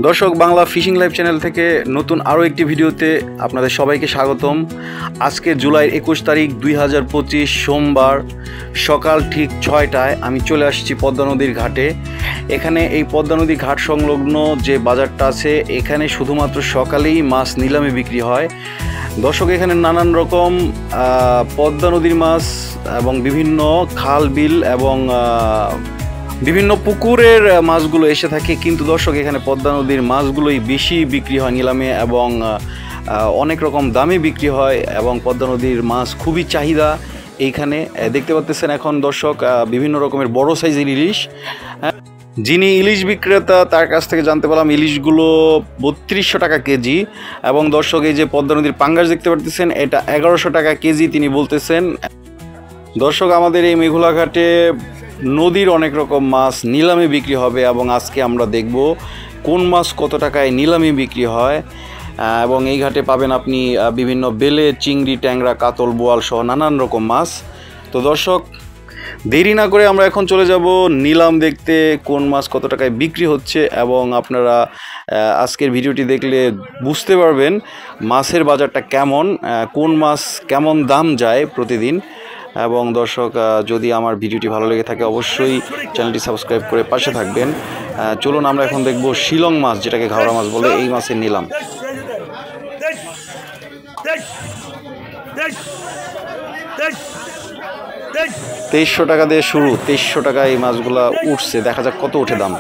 দর্শক Bangla fishing live channel থেকে নতুন আরও একটি ভিডিওতে আপনাদের সবাইকে স্বাগতম। আজকে জুলাই 21 তারিখ 2025 সোমবার সকাল ঠিক 6টায় আমি চলে আসছি পদ্মা নদীর ঘাটে। এখানে এই পদ্মা নদী ঘাট সংলগ্ন যে বাজারটা আছে এখানে শুধুমাত্র সকালেই মাছ নিলামে বিক্রি হয়। দর্শক এখানে নানান রকম পদ্মা নদীর মাছ এবং বিভিন্ন খাল বিল এবং বিভিন্ন পুকুরের মাছগুলো এসে থাকে, কিন্তু দর্শক এখানে পদ্মা নদীর মাছগুলোই বেশি বিক্রি হয় নিলামে এবং অনেক রকম দামে বিক্রি হয় এবং পদ্মা নদীর মাছ খুবই চাহিদা। এইখানে দেখতে পাচ্ছেন এখন দর্শক বিভিন্ন রকমের বড় সাইজের ইলিশ। যিনি ইলিশ বিক্রেতা তার কাছ থেকে জানতে পারলাম ইলিশগুলো 3200 টাকা কেজি এবং দর্শক এই যে পদ্মা নদীর পাঙ্গাস দেখতে পাচ্ছেন এটা 1100 টাকা কেজি তিনি বলতেছেন। দর্শক আমাদের এই মেঘুলা ঘাটে নদীর অনেক রকম মাছ নিলামে বিক্রি হবে এবং আজকে আমরা দেখব কোন মাছ কত টাকায় নিলামে বিক্রি হয়। এবং এই ঘাটে পাবেন আপনি বিভিন্ন বেলে, চিংড়ি, ট্যাংরা, কাতল, বোয়াল সহ নানান রকম মাছ। তো দর্শক দেরি না করে আমরা এখন চলে যাব নিলাম দেখতে কোন মাছ কত টাকায় বিক্রি হচ্ছে এবং আপনারা আজকের ভিডিওটি দেখলে বুঝতে পারবেন মাছের বাজারটা কেমন, কোন মাছ কেমন দাম যায় প্রতিদিন। এবং দর্শক যদি আমার ভিডিওটি ভালো লেগে থাকে অবশ্যই চ্যানেলটি সাবস্ক্রাইব করে পাশে থাকবেন। চলুন আমরা এখন দেখব শিলং মাছ, যেটাকে ঘাওড়া মাছ বলে, এই মাছের নিলাম। 2300 টাকা দিয়ে শুরু, 2300 টাকায় এই মাছগুলা উঠছে, দেখা যাক কত উঠে দাম।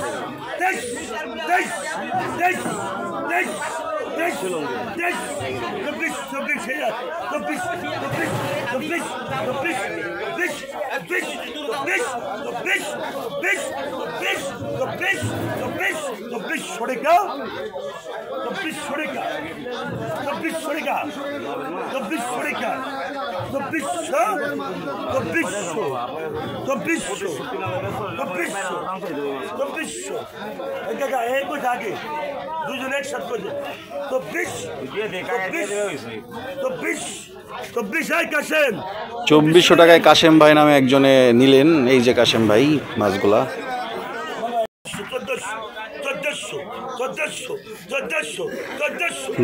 চব্বিশশো টাকায় কাশেম ভাই নামে একজনে নিলেন। এই যে কাশেম ভাই মাছগুলা।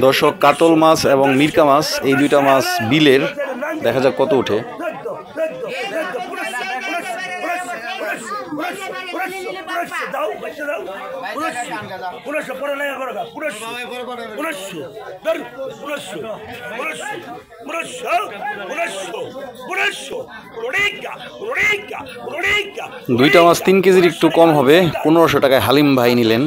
দর্শক কাতল মাছ এবং মিরকা মাছ এই দুইটা মাছ বিলের, দেখা যাক কত উঠে। দুইটা মাছ 3 কেজির একটু কম হবে, 1500 টাকায় হালিম ভাই নিলেন।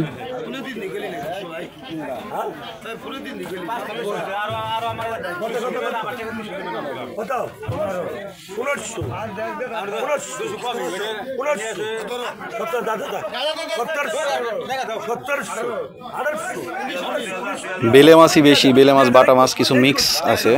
বেলে মাছই বেশি, বেলে মাছ বাটা মাছ কিছু মিক্স আছে।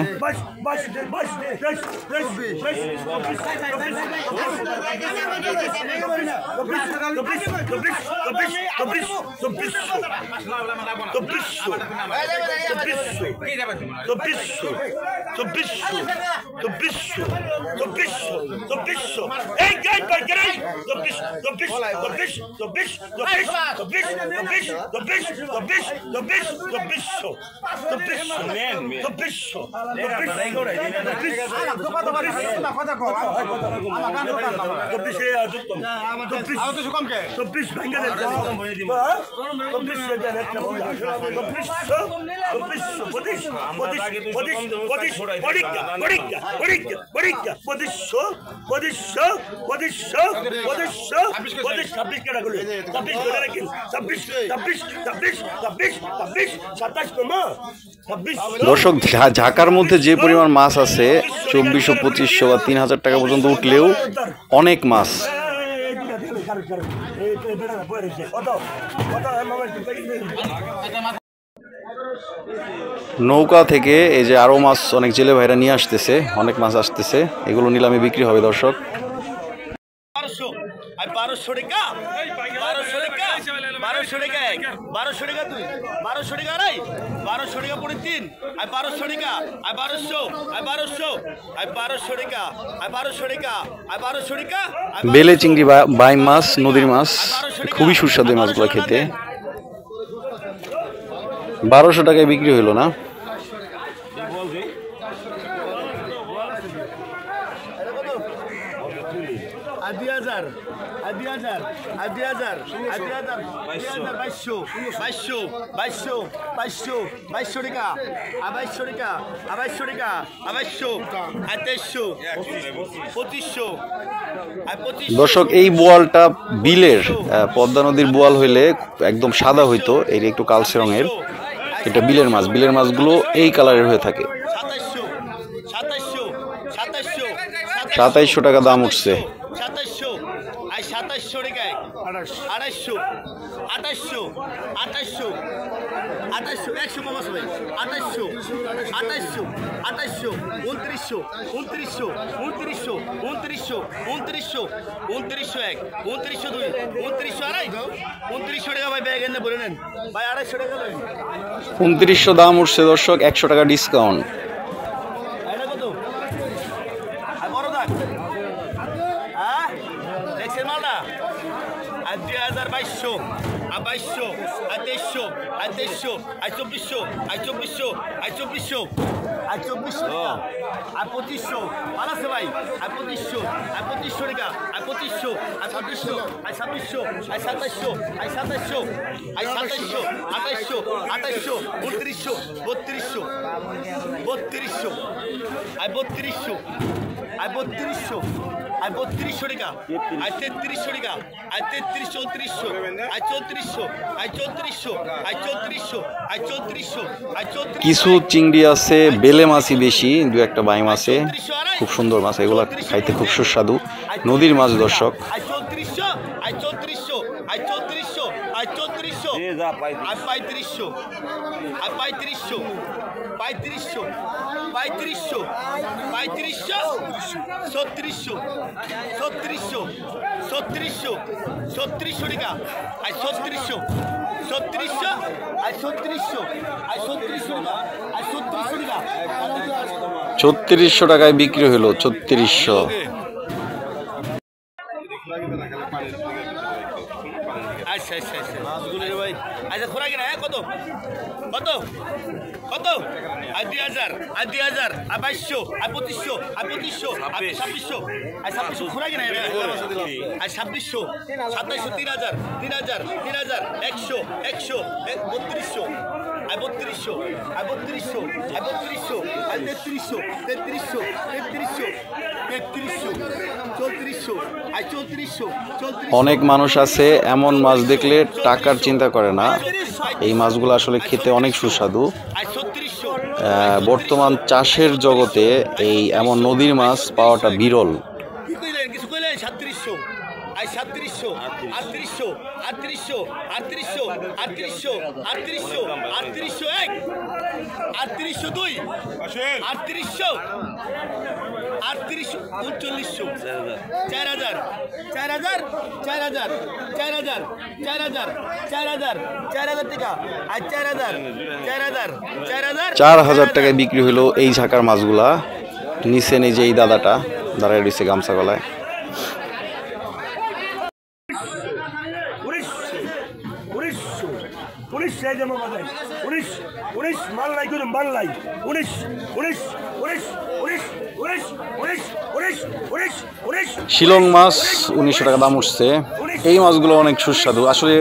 দর্শক ঝাঁকার মধ্যে যে পরিমাণ মাছ আছে 2400, 2500 বা 3000 টাকা পর্যন্ত উঠলেও অনেক মাছ। নৌকা থেকে এই যে আরো মাছ অনেক জেলে ভাইরা নিয়ে আসতেছে, অনেক মাছ আসতেছে, এগুলো নিলামে বিক্রি হবে দর্শক। 1200 টাকা 1200 টাকা 1200 টাকা 1200 টাকা 2 1200 টাকা আড়াই 1200 টাকা পড়ে 3 আর 1200 টাকা আর 1200 আর 1200 আর 1200 টাকা আর 1200 টাকা আর 1200 টাকা। বেলে চিংড়ি বা বাইম মাছ, নদীর মাছ, খুবই সুস্বাদু মাছগুলো খেতে। 1200 টাকায় বিক্রি হইলো না? দর্শক, এই বোয়ালটা বিলের পদ্মা নদীর বোয়াল হইলে একদম সাদা হইতো, এর একটু কালচে রঙের। এটা বিলের মাছ। বিলের মাছগুলো এই কালারের হয়ে থাকে। 2700 টাকা দাম উঠছে। 2700 টাকায় 2800 2800 2800 2800 100 কম আছে ভাই 2800 2800 2800 2900 2900 2900 2900 2900 2900 1 2900 2 2900 আড়াই 2900 টাকা ভাই ব্যাগ এনে বলে নেন ভাই 2800 টাকা ভাই 2900 দাম উঠছে দর্শক, 100 টাকা ডিসকাউন্ট। এটা কত আর বড় দাগ হ্যাঁ দেখছেন মালটা আর 2200 আর 2200 আর 2300 আর 2300 আর 2400 আর 2400 আর 2400 আর 2400 আর 2500 ভালো আছে ভাই আর 2500 আর 2500 টাকা আর 2500 আর 2600 আর 2600 আর 2700 আর 2700 আর 2700 2800 2800 2900 3200 3200 আর 3200 আর 3200 আর 3200 টাকা আর 3300 টাকা আর 3300 3400 আর 3400 আর 3400 আর 3400 আর 3400 আর 3400 কিছু চিংড়ি আছে, বেলে মাছই বেশি, দু একটা বাইম আছে, খুব সুন্দর মাছ। এগুলা খাইতে খুব সুস্বাদু, নদীর মাছ দর্শক। আর 3400 আর 3400 আর 3400 আর 3400 আর 3500 আর 3500 3500 3500 3500 3600 3600 3600 3600 টাকা আর 3600 3600 আর 3600 আর 3600 টাকা আর 3600 টাকা 3600 টাকায় বিক্রি হলো। 3600। আচ্ছা আচ্ছা আচ্ছা মাছগুলো রে ভাই আচ্ছা খোরা কিনা হ্যাঁ কত কত কত আর 2000 আর 2000 আর 2200 আর 2500 আর 2500 আর 2600 আর 2600 খোরা কিনা আর 2600 2700 3000 3000 3000 100 100 3200 আর 3200 আর 3200 আর 3200 আর 3300 3300 3300 3300 3400 আর 3400 3400 অনেক মানুষ আছে এমন মাছ দেখলে টাকার চিন্তা করে না। এই মাছগুলো আসলে খেতে অনেক সুস্বাদু। বর্তমান চাষের জগতে এই এমন নদীর মাছ পাওয়াটা বিরল। কিছু কইলেন 3700 আই 3700 3800 3800 3800 3800 3800 3801 3802 3800 3800 3900 4000 4000 4000 4000 4000 4000 4000 টাকা আর 4000 4000 4000 টাকায় বিক্রি হলো এই ঝাঁকার মাছগুলা। নিচে নিজে এই দাদাটা দাঁড়ায় রয়েছে গামছা গলায়। শিলং মাছ 1900 টাকা দাম উঠছে। এই মাছগুলো অনেক সুস্বাদু। আসলে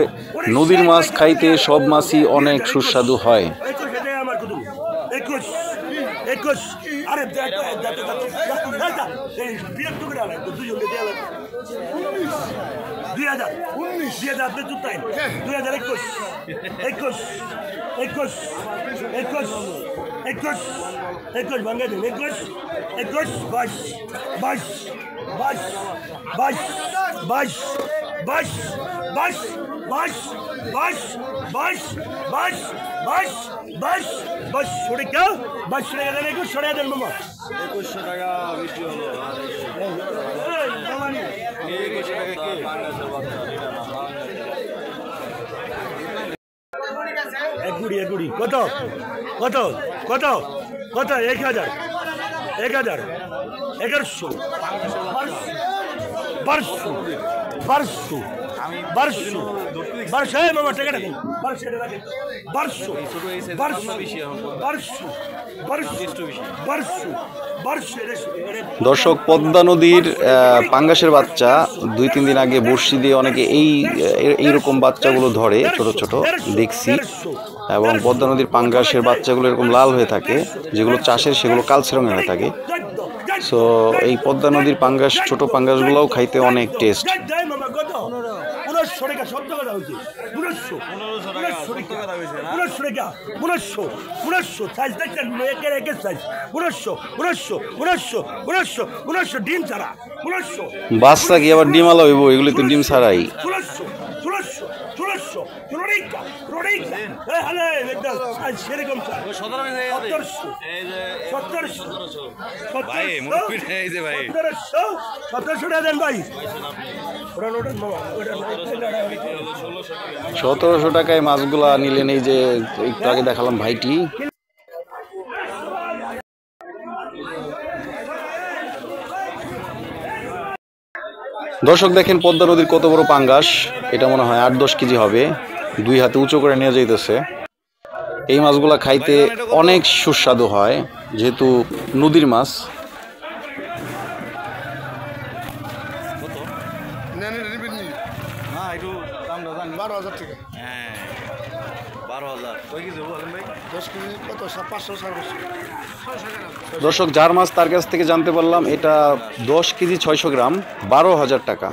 নদীর মাছ খাইতে সব মাছই অনেক সুস্বাদু হয়। কত কত কত কত 1000 1100 1200 1200 1200 1200 এই মামা টাকা রাখেন 1200 টাকা রাখেন 1200 দর্শক, পদ্মা নদীর পাঙ্গাসের বাচ্চা 2-3 দিন আগে বড়শি দিয়ে অনেকে এইরকম বাচ্চাগুলো ধরে, ছোট ছোট দেখছি। এবং পদ্মা নদীর পাঙ্গাসের বাচ্চাগুলো এরকম লাল হয়ে থাকে, যেগুলো চাষের সেগুলো কালচে রঙের হয়ে থাকে। সো এই পদ্মা নদীর পাঙ্গাস, ছোট পাঙ্গাসগুলোও খাইতে অনেক টেস্ট। বাচ্চা কি আবার ডিম আলা হইব? এগুলি তো ডিম ছাড়াই। ভাই 1700 টাকায় মাছগুলা নিলেন। এই যে একটু আগে দেখালাম ভাইটি। দর্শক দেখেন পদ্মা নদীর কত বড় পাঙ্গাস। এটা মনে হয় 8-10 কেজি হবে। 2 হাতে উঁচু করে নিয়ে যাইতেছে। এই মাছগুলা খাইতে অনেক সুস্বাদু হয়, যেহেতু নদীর মাছ। দর্শক, যার মাছ তার কাছ থেকে জানতে পারলাম এটা 10 কেজি 600 গ্রাম 12,000 টাকা।